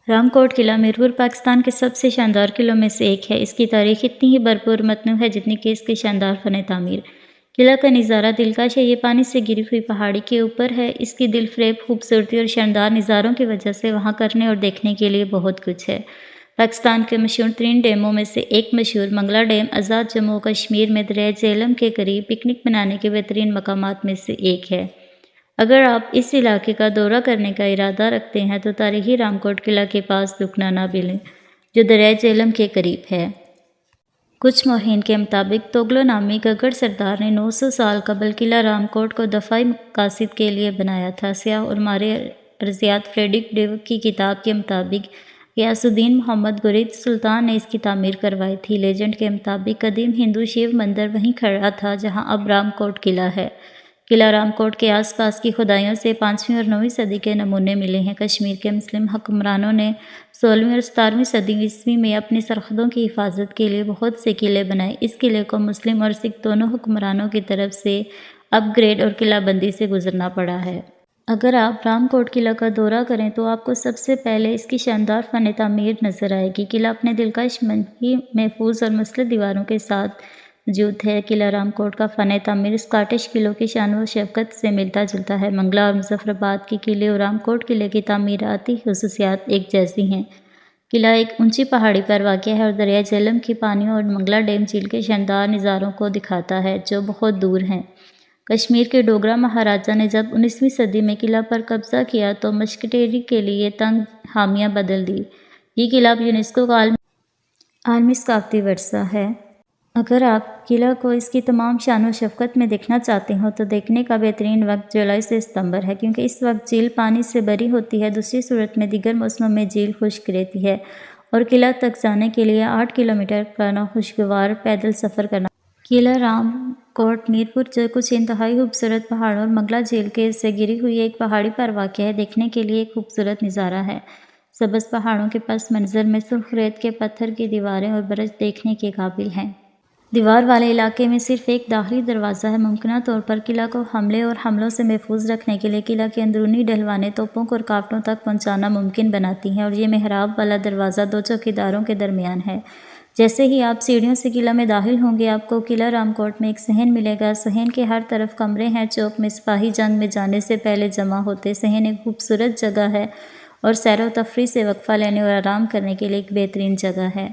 رام کوٹ قلعہ میرپور پاکستان کے سب سے شاندار قلعوں میں سے ایک ہے۔ اس کی تاریخ اتنی ہی بھرپور متنوع ہے جتنی کہ اس کی شاندار فن تعمیر۔ قلعہ کا نظارہ دلکش ہے۔ یہ پانی سے گری ہوئی پہاڑی کے اوپر ہے۔ اس کی دل فریب خوبصورتی اور شاندار نظاروں کی وجہ سے وہاں کرنے اور دیکھنے کے لیے بہت کچھ ہے۔ پاکستان کے مشہور ترین ڈیموں میں سے ایک مشہور منگلا ڈیم آزاد جموں و کشمیر میں دریائے جہلم کے قریب پکنک منانے کے بہترین مقامات میں سے ایک ہے۔ اگر آپ اس علاقے کا دورہ کرنے کا ارادہ رکھتے ہیں تو تاریخی رام کوٹ قلعہ کے پاس رکنا نہ بھولیں، جو دریائے جہلم کے قریب ہے۔ کچھ مورخین کے مطابق توغلو نامی گگڑ سردار نے 900 سال قبل قلعہ رام کوٹ کو دفاعی مقاصد کے لیے بنایا تھا۔ سیاح اور ماہر ارضیات فریڈرک ڈیوک کی کتاب کے مطابق غیاث الدین محمد غورید سلطان نے اس کی تعمیر کروائی تھی۔ لیجنڈ کے مطابق قدیم ہندو شیو مندر وہیں کھڑا تھا جہاں اب رام کوٹ قلعہ ہے۔ قلعہ رام کوٹ کے آس پاس کی کھدائیوں سے 5ویں اور 9ویں صدی کے نمونے ملے ہیں۔ کشمیر کے مسلم حکمرانوں نے 16ویں اور 17ویں صدی عیسوی میں اپنی سرحدوں کی حفاظت کے لیے بہت سے قلعے بنائے۔ اس قلعے کو مسلم اور سکھ دونوں حکمرانوں کی طرف سے اپ گریڈ اور قلعہ بندی سے گزرنا پڑا ہے۔ اگر آپ رام کوٹ قلعہ کا دورہ کریں تو آپ کو سب سے پہلے اس کی شاندار فن تعمیر نظر آئے گی۔ قلعہ اپنے دلکش منحوس محفوظ اور مسلح دیواروں کے ساتھ موجود ہے۔ قلعہ رام کوٹ کا فن تعمیر اسکاٹش قلعوں کی شان و شوکت سے ملتا جلتا ہے۔ منگلا اور مظفر آباد کے قلعے اور رام کوٹ قلعے کی تعمیراتی خصوصیات ایک جیسی ہیں۔ قلعہ ایک اونچی پہاڑی پر واقع ہے اور دریائے جہلم کی پانیوں اور منگلا ڈیم جھیل کے شاندار نظاروں کو دکھاتا ہے جو بہت دور ہیں۔ کشمیر کے ڈوگرا مہاراجا نے جب 19ویں صدی میں قلعہ پر قبضہ کیا تو مشقٹیری کے لیے تنگ حامیاں بدل دی۔ یہ قلعہ اب یونیسکو کا عالمی ثقافتی ورثہ ہے۔ اگر آپ قلعہ کو اس کی تمام شان و شوکت میں دیکھنا چاہتے ہو تو دیکھنے کا بہترین وقت جولائی سے ستمبر ہے، کیونکہ اس وقت جھیل پانی سے بھری ہوتی ہے۔ دوسری صورت میں دیگر موسموں میں جھیل خشک رہتی ہے اور قلعہ تک جانے کے لیے 8 کلومیٹر کا ناخوشگوار پیدل سفر کرنا پڑتا ہے۔ قلعہ رام کوٹ میرپور جو کچھ انتہائی خوبصورت پہاڑوں اور منگلا جھیل سے گری ہوئی ایک پہاڑی پر واقع ہے، دیکھنے کے لیے ایک خوبصورت نظارہ ہے۔ سبز پہاڑوں کے پس منظر میں سرخ ریت کے پتھر کی دیواریں اور برج دیکھنے کے قابل ہیں۔ دیوار والے علاقے میں صرف ایک داخلی دروازہ ہے۔ ممکنہ طور پر قلعہ کو حملے اور حملوں سے محفوظ رکھنے کے لیے قلعہ کی اندرونی ڈھلوانیں توپوں کو رکاوٹوں تک پہنچانا ممکن بناتی ہیں، اور یہ محراب والا دروازہ 2 چوکیداروں کے درمیان ہے۔ جیسے ہی آپ سیڑھیوں سے قلعہ میں داخل ہوں گے آپ کو قلعہ رام کوٹ میں ایک صحن ملے گا۔ صحن کے ہر طرف کمرے ہیں۔ چوک میں سپاہی جنگ میں جانے سے پہلے جمع ہوتے۔ صحن ایک خوبصورت جگہ ہے اور سیر و تفریح سے وقفہ لینے اور آرام کرنے کے لیے ایک بہترین جگہ ہے۔